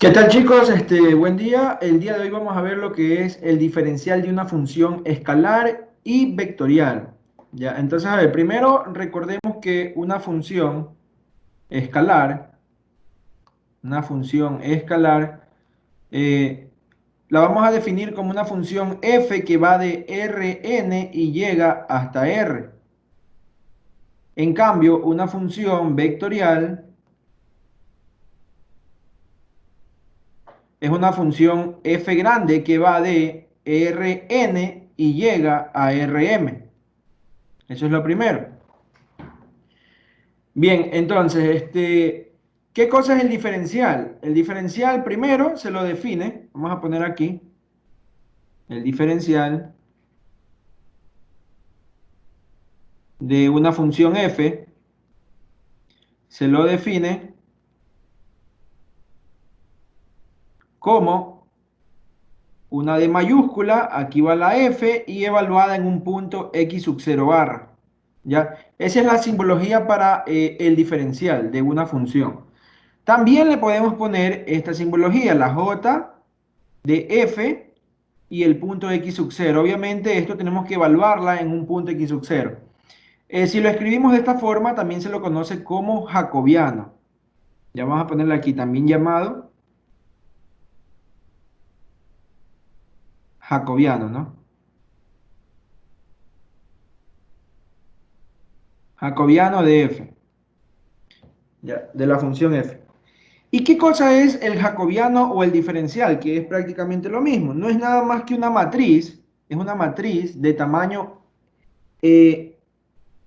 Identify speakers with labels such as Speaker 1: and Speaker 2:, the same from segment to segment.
Speaker 1: ¿Qué tal, chicos? Buen día. El día de hoy vamos a ver lo que es el diferencial de una función escalar y vectorial. Ya, entonces, a ver, primero recordemos que escalar, una función escalar, eh, la vamos a definir como una función f que va de Rn y llega hasta R. En cambio, una función vectorial es una función f grande que va de Rn y llega a Rm. Eso es lo primero. Bien, entonces, ¿qué cosa es el diferencial? El diferencial primero se lo define, vamos a poner aquí, el diferencial de una función f se lo define como una D mayúscula, aquí va la f y evaluada en un punto x sub 0 barra. ¿Ya? Esa es la simbología para el diferencial de una función. También le podemos poner esta simbología, la j de f y el punto x sub 0. Obviamente esto tenemos que evaluarla en un punto x sub 0. Si lo escribimos de esta forma, también se lo conoce como jacobiano. Ya vamos a ponerle aquí también llamado jacobiano, ¿no? Jacobiano de f, ya, de la función f. ¿Y qué cosa es el jacobiano o el diferencial? Que es prácticamente lo mismo. No es nada más que una matriz, es una matriz de tamaño eh,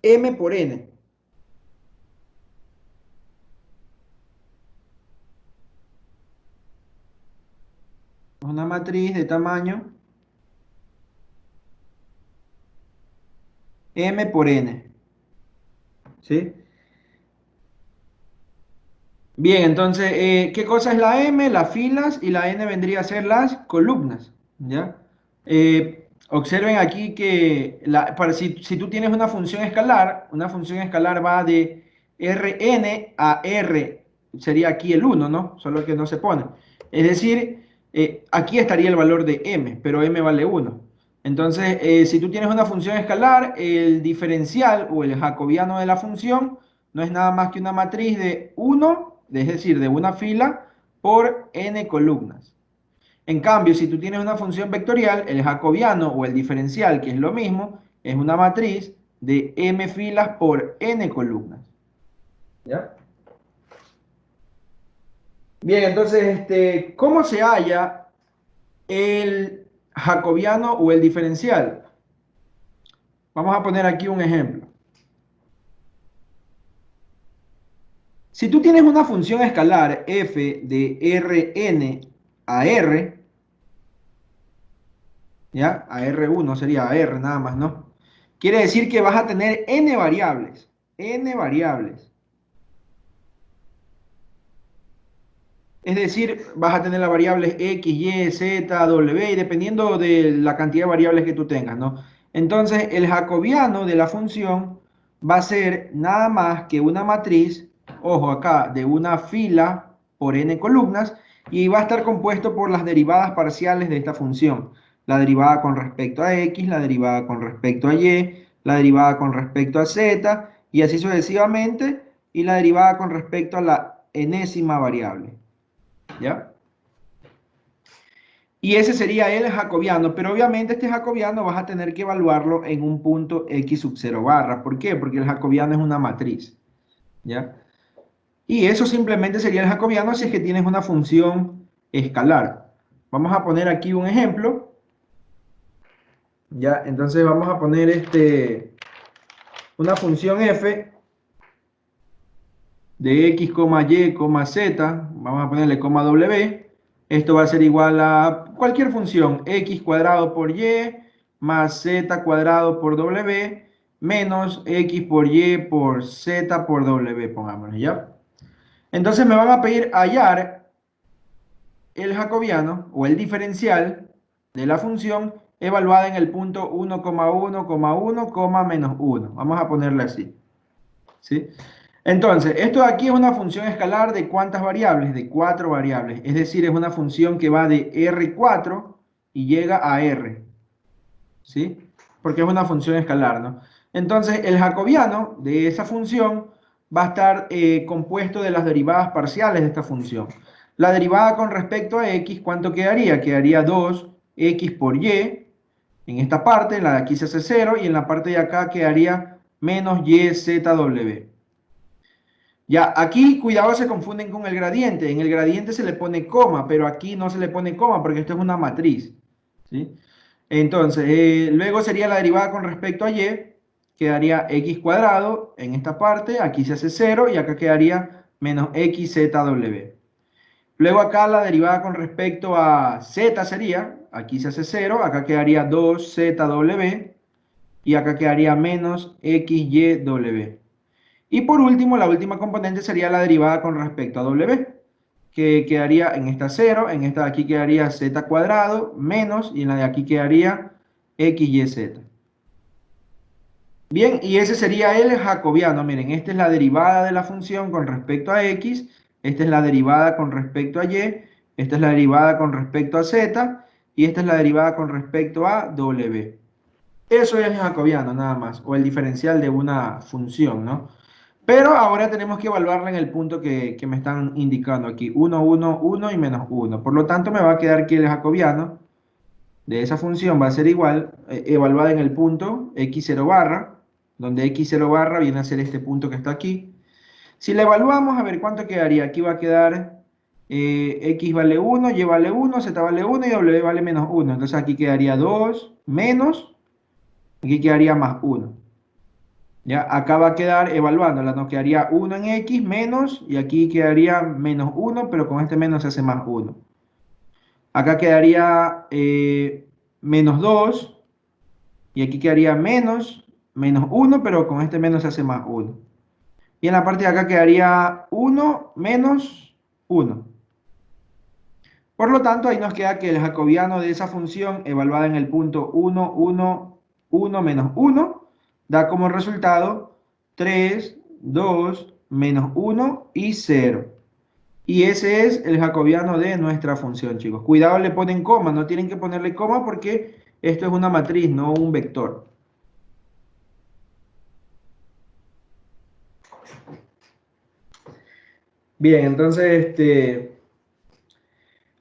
Speaker 1: m por n. Es una matriz de tamaño m por n. ¿Sí? Bien, entonces, ¿qué cosa es la m? Las filas y la n vendría a ser las columnas. ¿Ya? Observen aquí que si tú tienes una función escalar va de Rn a R, sería aquí el 1, ¿no? Solo que no se pone. Es decir, aquí estaría el valor de m, pero m vale 1. Entonces, si tú tienes una función escalar, el diferencial o el jacobiano de la función no es nada más que una matriz de 1, es decir, de una fila por n columnas. En cambio, si tú tienes una función vectorial, el jacobiano o el diferencial, que es lo mismo, es una matriz de m filas por n columnas. ¿Ya? Bien, entonces, ¿cómo se halla el jacobiano o el diferencial? Vamos a poner aquí un ejemplo. Si tú tienes una función escalar f de Rn a R, ¿ya? A R1 sería a R nada más, ¿no? Quiere decir que vas a tener n variables, n variables. Es decir, vas a tener las variables x, y, z, w, y dependiendo de la cantidad de variables que tú tengas, ¿no? Entonces, el jacobiano de la función va a ser nada más que una matriz, ojo acá, de una fila por n columnas, y va a estar compuesto por las derivadas parciales de esta función. La derivada con respecto a x, la derivada con respecto a y, la derivada con respecto a z, y así sucesivamente, y la derivada con respecto a la enésima variable. ¿Ya? Y ese sería el jacobiano, pero obviamente este jacobiano vas a tener que evaluarlo en un punto x sub 0 barra. ¿Por qué? Porque el jacobiano es una matriz. ¿Ya? Y eso simplemente sería el jacobiano si es que tienes una función escalar. Vamos a poner aquí un ejemplo. ¿Ya? Entonces vamos a poner una función f de x, y, z. Vamos a ponerle coma w. Esto va a ser igual a cualquier función, x cuadrado por y más z cuadrado por w menos x por y por z por w, pongámoslo, ¿ya? Entonces me van a pedir hallar el jacobiano o el diferencial de la función evaluada en el punto 1,1,1, menos 1. Vamos a ponerle así, ¿sí? Entonces, esto de aquí es una función escalar de ¿cuántas variables? De 4 variables. Es decir, es una función que va de R4 y llega a R. ¿Sí? Porque es una función escalar, ¿no? Entonces, el jacobiano de esa función va a estar compuesto de las derivadas parciales de esta función. La derivada con respecto a x, ¿cuánto quedaría? Quedaría 2x por y. En esta parte, la de aquí se hace 0 y en la parte de acá quedaría menos yzw. Ya, aquí, cuidado, se confunden con el gradiente. En el gradiente se le pone coma, pero aquí no se le pone coma porque esto es una matriz. ¿Sí? Entonces, luego sería la derivada con respecto a y, quedaría x cuadrado en esta parte, aquí se hace 0 y acá quedaría menos xzw. Luego acá la derivada con respecto a z sería, aquí se hace 0, acá quedaría 2zw y acá quedaría menos xyw. Y por último, la última componente sería la derivada con respecto a w, que quedaría en esta 0, en esta de aquí quedaría z cuadrado, menos, y en la de aquí quedaría xyz. Bien, y ese sería el jacobiano. Miren, esta es la derivada de la función con respecto a x, esta es la derivada con respecto a y, esta es la derivada con respecto a z, y esta es la derivada con respecto a w. Eso es el jacobiano, nada más, o el diferencial de una función, ¿no? Pero ahora tenemos que evaluarla en el punto que me están indicando aquí, 1, 1, 1 y menos 1. Por lo tanto, me va a quedar que el jacobiano de esa función va a ser igual, evaluada en el punto x0 barra, donde x0 barra viene a ser este punto que está aquí. Si la evaluamos, a ver cuánto quedaría. Aquí va a quedar x vale 1, y vale 1, z vale 1 y w vale menos 1. Entonces aquí quedaría 2 menos, aquí quedaría más 1. Ya, acá va a quedar evaluándola, nos quedaría 1 en x menos, y aquí quedaría menos 1, pero con este menos se hace más 1. Acá quedaría menos 2, y aquí quedaría menos 1, pero con este menos se hace más 1. Y en la parte de acá quedaría 1 menos 1. Por lo tanto, ahí nos queda que el jacobiano de esa función, evaluada en el punto 1, 1, 1 menos 1, da como resultado 3, 2, menos 1 y 0. Y ese es el jacobiano de nuestra función, chicos. Cuidado, le ponen coma, no tienen que ponerle coma porque esto es una matriz, no un vector. Bien, entonces,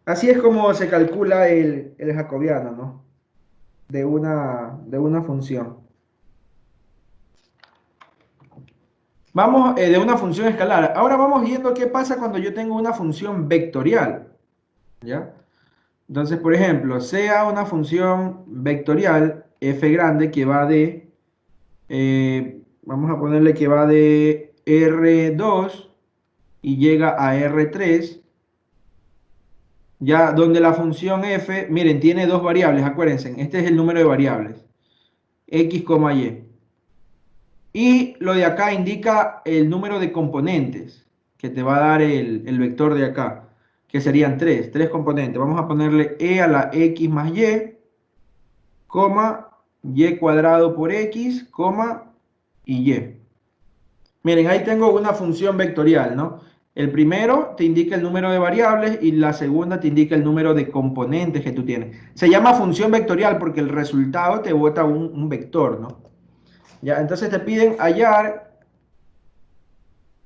Speaker 1: así es como se calcula el jacobiano, ¿no? De una función. Vamos de una función escalar. Ahora vamos viendo qué pasa cuando yo tengo una función vectorial, ¿ya? Entonces, por ejemplo, sea una función vectorial f grande que va de, vamos a ponerle que va de R2 y llega a R3, ya donde la función f, miren, tiene dos variables, acuérdense, este es el número de variables, x, y. Y lo de acá indica el número de componentes que te va a dar el vector de acá, que serían tres componentes. Vamos a ponerle e a la x más y, coma, y cuadrado por x, coma, y y. Miren, ahí tengo una función vectorial, ¿no? El primero te indica el número de variables y la segunda te indica el número de componentes que tú tienes. Se llama función vectorial porque el resultado te bota un vector, ¿no? Ya, entonces te piden hallar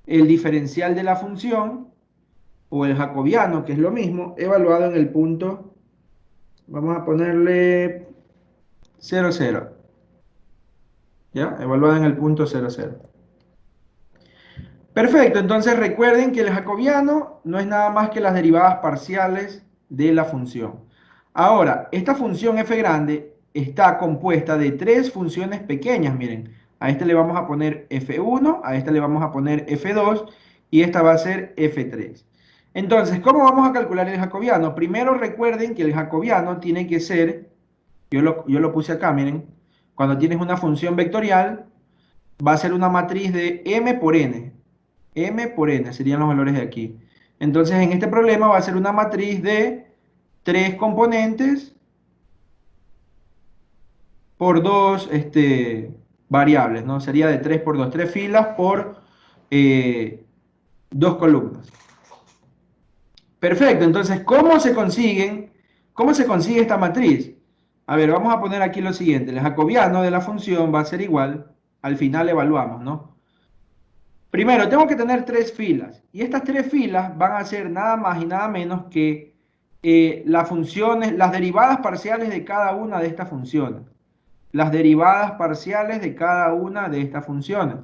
Speaker 1: el diferencial de la función o el jacobiano, que es lo mismo, evaluado en el punto, vamos a ponerle 0, 0. ¿Ya? Evaluado en el punto 0, 0. Perfecto, entonces recuerden que el jacobiano no es nada más que las derivadas parciales de la función. Ahora, esta función f grande está compuesta de tres funciones pequeñas, miren. A esta le vamos a poner f1, a esta le vamos a poner f2 y esta va a ser f3. Entonces, ¿cómo vamos a calcular el jacobiano? Primero recuerden que el jacobiano tiene que ser, yo lo puse acá, miren, cuando tienes una función vectorial, va a ser una matriz de m por n. M por n serían los valores de aquí. Entonces, en este problema va a ser una matriz de tres componentes por dos variables, ¿no? Sería de 3 por 2, tres filas por eh, dos columnas. Perfecto, entonces, cómo se consigue esta matriz? A ver, vamos a poner aquí lo siguiente, el jacobiano de la función va a ser igual, al final evaluamos, ¿no? Primero, tengo que tener tres filas, y estas tres filas van a ser nada más y nada menos que las funciones, las derivadas parciales de cada una de estas funciones. Las derivadas parciales de cada una de estas funciones.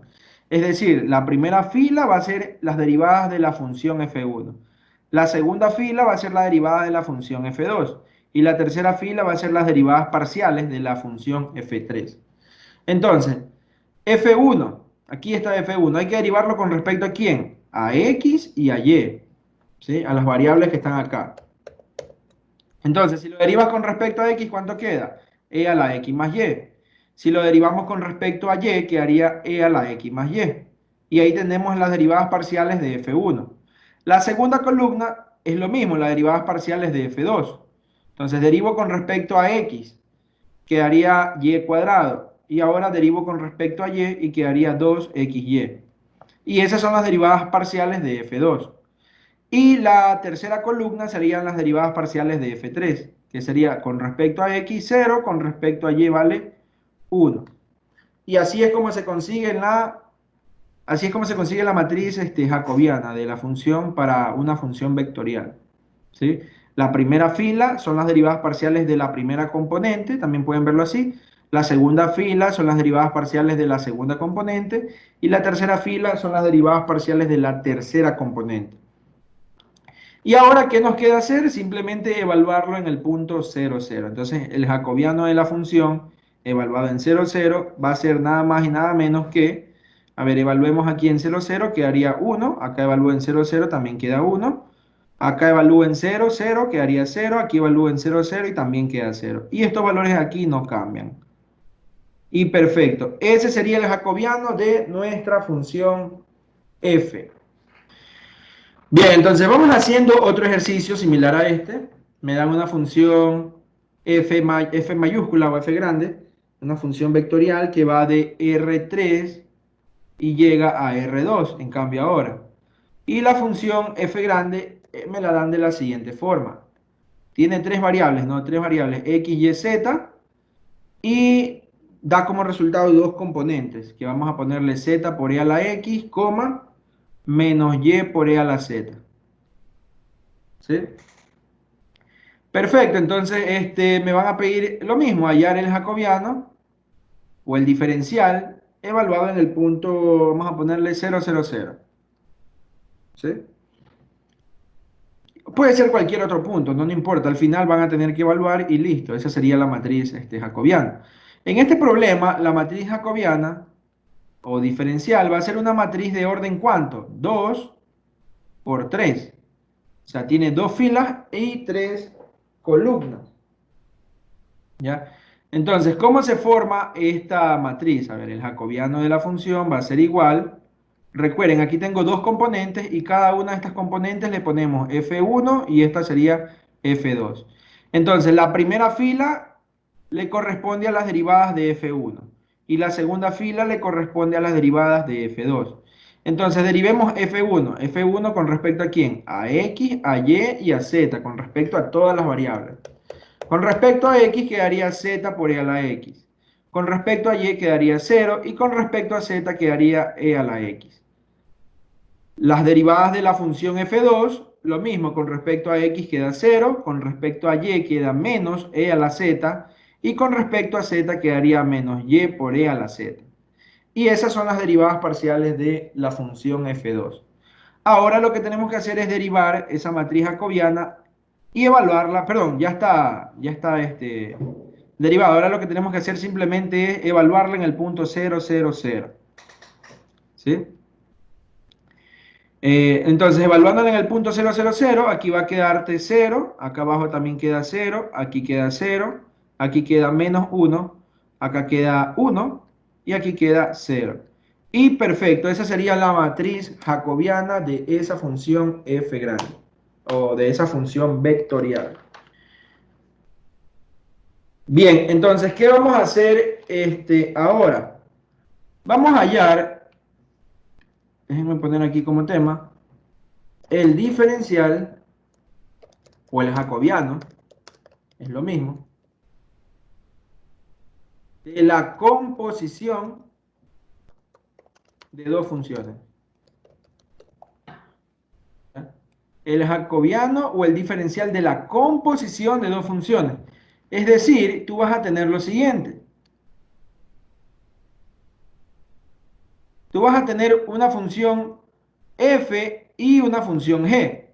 Speaker 1: Es decir, la primera fila va a ser las derivadas de la función f1. La segunda fila va a ser la derivada de la función f2. Y la tercera fila va a ser las derivadas parciales de la función f3. Entonces, f1, aquí está f1, hay que derivarlo con respecto a quién? A x y a y, ¿sí? A las variables que están acá. Entonces, si lo derivas con respecto a x, ¿cuánto queda? E a la x más y. Si lo derivamos con respecto a y, quedaría e a la x más y. Y ahí tenemos las derivadas parciales de f1. La segunda columna es lo mismo, las derivadas parciales de f2. Entonces, derivo con respecto a x, quedaría y cuadrado. Y ahora derivo con respecto a y quedaría 2xy. Y esas son las derivadas parciales de f2. Y la tercera columna serían las derivadas parciales de f3, que sería con respecto a x 0, con respecto a y vale 1. Y así es como se consigue la matriz jacobiana de la función para una función vectorial, ¿sí? La primera fila son las derivadas parciales de la primera componente, también pueden verlo así. La segunda fila son las derivadas parciales de la segunda componente. Y la tercera fila son las derivadas parciales de la tercera componente. Y ahora, ¿qué nos queda hacer? Simplemente evaluarlo en el punto 0, 0. Entonces, el jacobiano de la función evaluado en 0, 0 va a ser nada más y nada menos que, a ver, evaluemos aquí en 0, 0, quedaría 1. Acá evalúo en 0, 0, también queda 1. Acá evalúo en 0, 0, quedaría 0. Aquí evalúo en 0, 0 y también queda 0. Y estos valores aquí no cambian. Y perfecto. Ese sería el jacobiano de nuestra función f. Bien, entonces vamos haciendo otro ejercicio similar a este. Me dan una función f mayúscula o f grande, una función vectorial que va de R3 y llega a R2, en cambio ahora. Y la función f grande me la dan de la siguiente forma. Tiene tres variables, ¿no? Tres variables, x, y, z, y da como resultado dos componentes, que vamos a ponerle z por e a la x, coma, menos y por e a la z. ¿Sí? Perfecto, entonces me van a pedir lo mismo, hallar el jacobiano o el diferencial evaluado en el punto, vamos a ponerle 0, 0, 0. ¿Sí? Puede ser cualquier otro punto, no, no importa, al final van a tener que evaluar y listo, esa sería la matriz jacobiana. En este problema, la matriz jacobiana o diferencial va a ser una matriz de orden ¿cuánto? 2 por 3. O sea, tiene dos filas y tres columnas. ¿Ya? Entonces, ¿cómo se forma esta matriz? A ver, el jacobiano de la función va a ser igual. Recuerden, aquí tengo dos componentes y cada una de estas componentes le ponemos f1 y esta sería f2. Entonces, la primera fila le corresponde a las derivadas de f1 y la segunda fila le corresponde a las derivadas de f2. Entonces, derivemos f1. f1 con respecto a quién? A x, a y y a z, con respecto a todas las variables. Con respecto a x quedaría z por e a la x. Con respecto a y quedaría 0 y con respecto a z quedaría e a la x. Las derivadas de la función f2, lo mismo, con respecto a x queda 0, con respecto a y queda menos e a la z y con respecto a z quedaría menos y por e a la z. Y esas son las derivadas parciales de la función f2. Ahora lo que tenemos que hacer es derivar esa matriz jacobiana y evaluarla, perdón, ya está derivado. Ahora lo que tenemos que hacer simplemente es evaluarla en el punto 0, 0, 0. ¿Sí? Entonces, evaluándola en el punto 0, 0, 0, aquí va a quedarte 0, acá abajo también queda 0, aquí queda 0, aquí queda menos 1, acá queda 1 y aquí queda 0. Y perfecto, esa sería la matriz jacobiana de esa función f grande o de esa función vectorial. Bien, entonces, ¿qué vamos a hacer ahora? Vamos a hallar déjenme poner aquí como tema, el diferencial o el jacobiano, es lo mismo, de la composición de dos funciones. ¿Ya? El jacobiano o el diferencial de la composición de dos funciones. Es decir, tú vas a tener lo siguiente. Tú vas a tener una función f y una función g.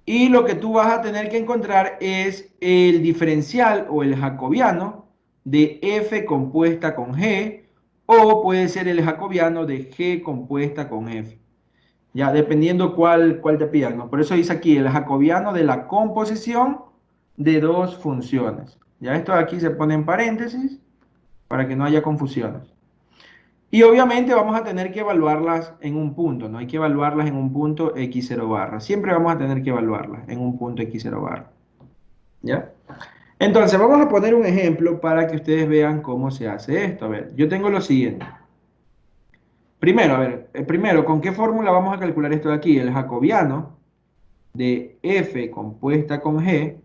Speaker 1: Y lo que tú vas a tener que encontrar es el diferencial o el jacobiano de f compuesta con g, o puede ser el jacobiano de g compuesta con f. Ya, dependiendo cuál te pidan, ¿no? Por eso dice aquí el jacobiano de la composición de dos funciones. Ya esto aquí se pone en paréntesis para que no haya confusiones. Y obviamente vamos a tener que evaluarlas en un punto, ¿no? Hay que evaluarlas en un punto x0 barra. Siempre vamos a tener que evaluarlas en un punto x0 barra. ¿Ya? Entonces, vamos a poner un ejemplo para que ustedes vean cómo se hace esto. A ver, yo tengo lo siguiente. Primero, a ver, primero, ¿con qué fórmula vamos a calcular esto de aquí? El jacobiano de f compuesta con g,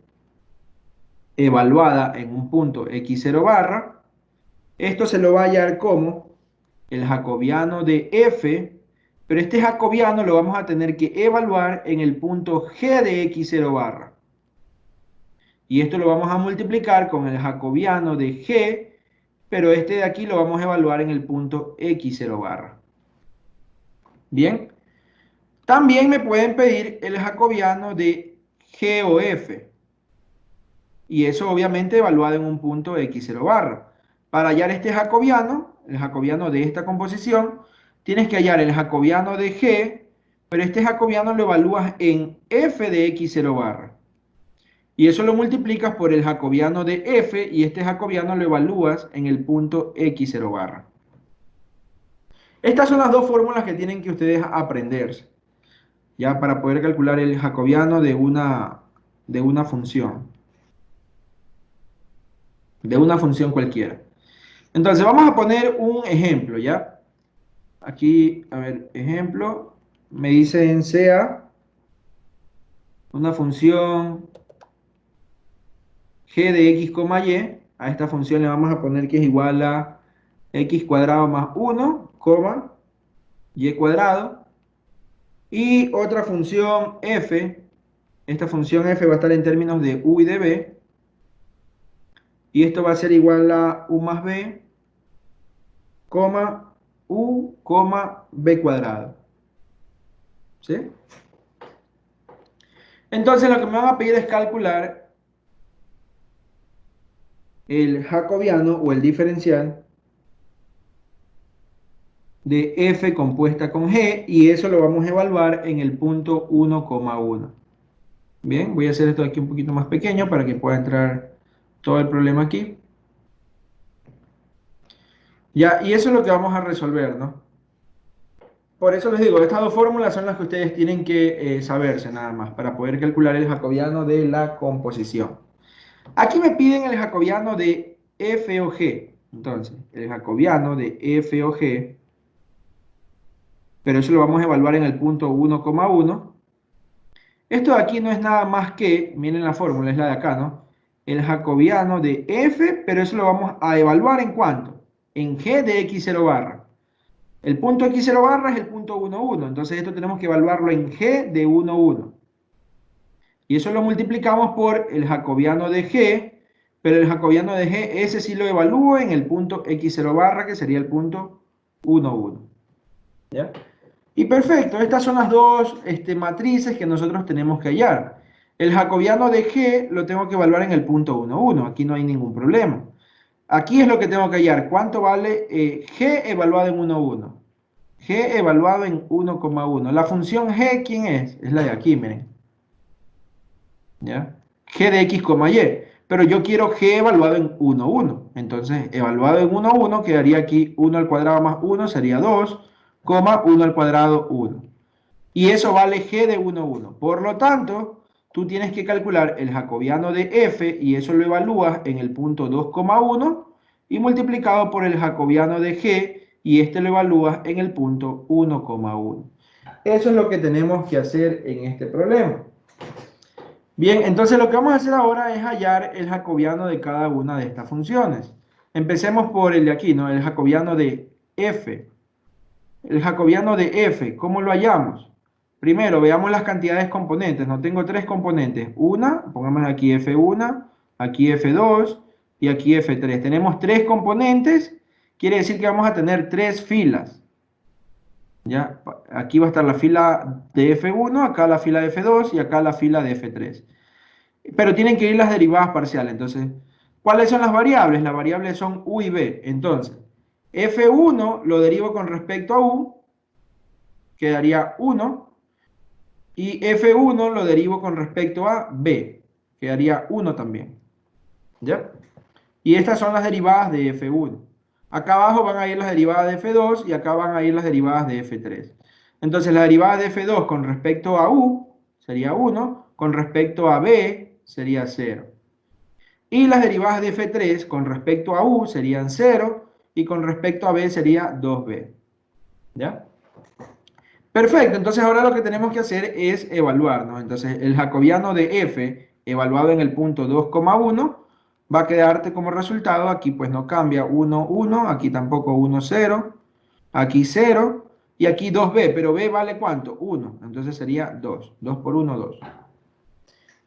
Speaker 1: evaluada en un punto x0 barra. Esto se lo va a hallar como el jacobiano de f, pero este jacobiano lo vamos a tener que evaluar en el punto g de x0 barra. Y esto lo vamos a multiplicar con el jacobiano de g, pero este de aquí lo vamos a evaluar en el punto x0 barra. Bien. También me pueden pedir el jacobiano de g o f. Y eso obviamente evaluado en un punto x0 barra. Para hallar este jacobiano, el jacobiano de esta composición, tienes que hallar el jacobiano de g, pero este jacobiano lo evalúas en f de x0 barra. Y eso lo multiplicas por el jacobiano de f, y este jacobiano lo evalúas en el punto x0 barra. Estas son las dos fórmulas que tienen que ustedes aprenderse, ya para poder calcular el jacobiano de una función. De una función cualquiera. Entonces vamos a poner un ejemplo, ¿ya? Aquí, a ver, ejemplo, me dicen sea una función g de x, y. A esta función le vamos a poner que es igual a x cuadrado más 1, y cuadrado. Y otra función f, esta función f va a estar en términos de u y de b. Y esto va a ser igual a u más b, u, b cuadrado. ¿Sí? Entonces lo que me van a pedir es calcular el jacobiano o el diferencial de f compuesta con g, y eso lo vamos a evaluar en el punto 1,1. Bien, voy a hacer esto aquí un poquito más pequeño para que pueda entrar todo el problema aquí. Ya, y eso es lo que vamos a resolver, ¿no? Por eso les digo, estas dos fórmulas son las que ustedes tienen que saberse nada más para poder calcular el jacobiano de la composición. Aquí me piden el jacobiano de f o g. Entonces, el jacobiano de f o g, pero eso lo vamos a evaluar en el punto 1,1. Esto de aquí no es nada más que, miren la fórmula, es la de acá, ¿no? El jacobiano de f, pero eso lo vamos a evaluar en ¿cuánto? En g de x0 barra. El punto x0 barra es el punto 1,1. Entonces esto tenemos que evaluarlo en g de 1,1. Y eso lo multiplicamos por el jacobiano de g, pero el jacobiano de g, ese sí lo evalúo en el punto x0 barra, que sería el punto 1,1. ¿Ya? Y perfecto, estas son las dos matrices que nosotros tenemos que hallar. El jacobiano de g lo tengo que evaluar en el punto 1,1. Aquí no hay ningún problema. Aquí es lo que tengo que hallar. ¿Cuánto vale g evaluado en 1,1? G evaluado en 1,1. La función g, ¿quién es? Es la de aquí, miren. ¿Ya? G de x, y. Pero yo quiero g evaluado en 1,1. Entonces, evaluado en 1,1 quedaría aquí 1 al cuadrado más 1 sería 2, 1 al cuadrado 1. Y eso vale g de 1,1. Por lo tanto, tú tienes que calcular el jacobiano de f, y eso lo evalúas en el punto 2,1 y multiplicado por el jacobiano de g, y este lo evalúas en el punto 1,1. Eso es lo que tenemos que hacer en este problema. Bien, entonces lo que vamos a hacer ahora es hallar el jacobiano de cada una de estas funciones. Empecemos por el de aquí, ¿no? El jacobiano de f. El jacobiano de f, ¿cómo lo hallamos? Primero, veamos las cantidades componentes. No tengo tres componentes. Una, pongamos aquí f1, aquí f2 y aquí f3. Tenemos tres componentes, quiere decir que vamos a tener tres filas. ¿Ya? Aquí va a estar la fila de f1, acá la fila de f2 y acá la fila de f3. Pero tienen que ir las derivadas parciales. Entonces, ¿cuáles son las variables? Las variables son u y b. Entonces, f1 lo derivo con respecto a u, quedaría 1. Y f1 lo derivo con respecto a b, quedaría 1 también. ¿Ya? Y estas son las derivadas de f1. Acá abajo van a ir las derivadas de f2 y acá van a ir las derivadas de f3. Entonces, la derivada de f2 con respecto a u sería 1, con respecto a b sería 0. Y las derivadas de f3 con respecto a u serían 0 y con respecto a b sería 2b. ¿Ya? Perfecto, entonces ahora lo que tenemos que hacer es evaluar, ¿no? Entonces el jacobiano de f evaluado en el punto 2,1 va a quedarte como resultado, aquí pues no cambia, 1, 1, aquí tampoco 1, 0, aquí 0 y aquí 2b, pero b vale ¿cuánto? 1, entonces sería 2, 2 por 1, 2.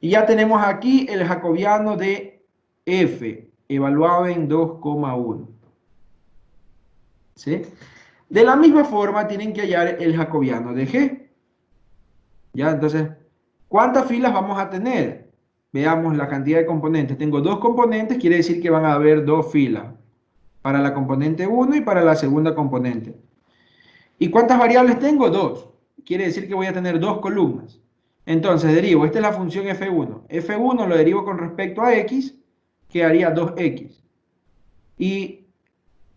Speaker 1: Y ya tenemos aquí el jacobiano de f evaluado en 2,1. ¿Sí? De la misma forma tienen que hallar el jacobiano de G. ¿Ya? Entonces, ¿cuántas filas vamos a tener? Veamos la cantidad de componentes. Tengo dos componentes, quiere decir que van a haber dos filas. Para la componente 1 y para la segunda componente. ¿Y cuántas variables tengo? Dos. Quiere decir que voy a tener dos columnas. Entonces, derivo. Esta es la función f1. f1 lo derivo con respecto a x, que haría 2x. Y,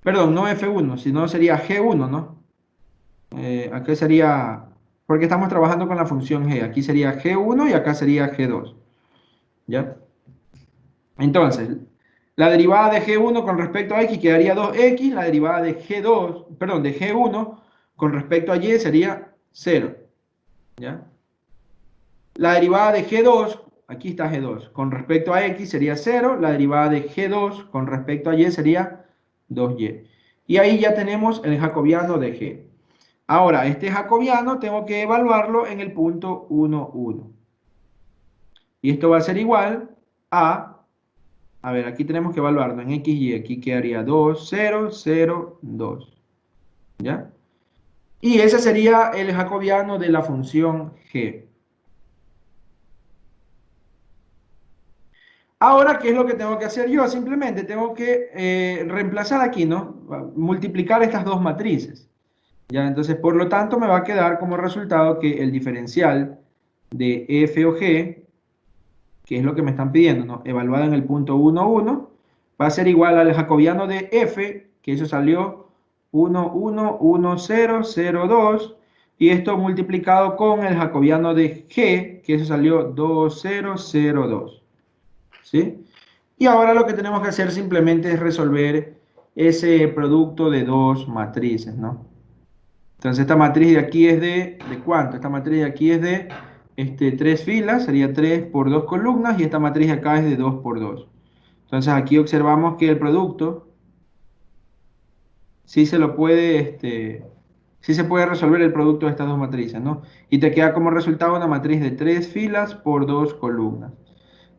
Speaker 1: perdón, no f1, sino sería g1, ¿no? Acá sería, porque estamos trabajando con la función g, aquí sería g1 y acá sería g2, ¿ya? Entonces, la derivada de g1 con respecto a x quedaría 2x, la derivada de g2, perdón, de g1 con respecto a y sería 0, ¿ya? La derivada de g2, aquí está g2, con respecto a x sería 0, la derivada de g2 con respecto a y sería 2y. Y ahí ya tenemos el jacobiano de g. Ahora, este jacobiano tengo que evaluarlo en el punto 1, 1. Y esto va a ser igual a ver, aquí tenemos que evaluarlo en x y aquí quedaría 2, 0, 0, 2. ¿Ya? Y ese sería el jacobiano de la función g. Ahora, ¿qué es lo que tengo que hacer yo? Simplemente tengo que reemplazar aquí, ¿no? Multiplicar estas dos matrices. ¿Ya? Entonces, por lo tanto, me va a quedar como resultado que el diferencial de f o g, que es lo que me están pidiendo, ¿no? Evaluado en el punto 1, 1, va a ser igual al jacobiano de f, que eso salió 1, 1, 1, 0, 0, 2, y esto multiplicado con el jacobiano de g, que eso salió 2, 0, 0, 2. ¿Sí? Y ahora lo que tenemos que hacer simplemente es resolver ese producto de dos matrices, ¿no? Entonces esta matriz de aquí es ¿de cuánto? Esta matriz de aquí es de tres filas, sería 3 por 2 columnas, y esta matriz de acá es de 2 por 2. Entonces aquí observamos que el producto sí se lo puede, sí se puede resolver el producto de estas dos matrices, ¿no? Y te queda como resultado una matriz de 3 filas por 2 columnas.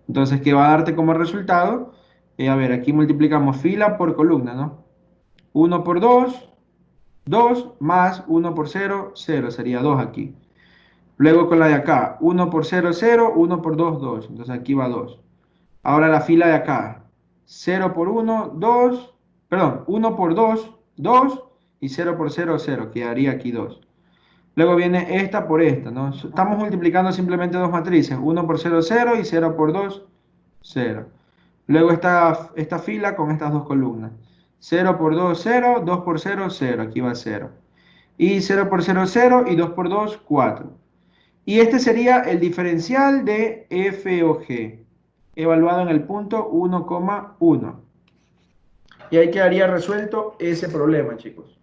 Speaker 1: Entonces, ¿qué va a darte como resultado? A ver, aquí multiplicamos fila por columna, ¿no? 1 por 2, 2 más 1 por 0, 0, sería 2 aquí. Luego con la de acá, 1 por 0, 0, 1 por 2, 2. Entonces aquí va 2. Ahora la fila de acá, 0 por 1, 2, perdón, 1 por 2, 2 y 0 por 0, 0, quedaría aquí 2. Luego viene esta por esta, ¿no? Estamos multiplicando simplemente dos matrices, 1 por 0, 0 y 0 por 2, 0. Luego esta fila con estas dos columnas. 0 por 2, 0, 2 por 0, 0, aquí va 0. Y 0 por 0, 0 y 2 por 2, 4. Y este sería el diferencial de f o g, evaluado en el punto 1,1. Y ahí quedaría resuelto ese problema, chicos.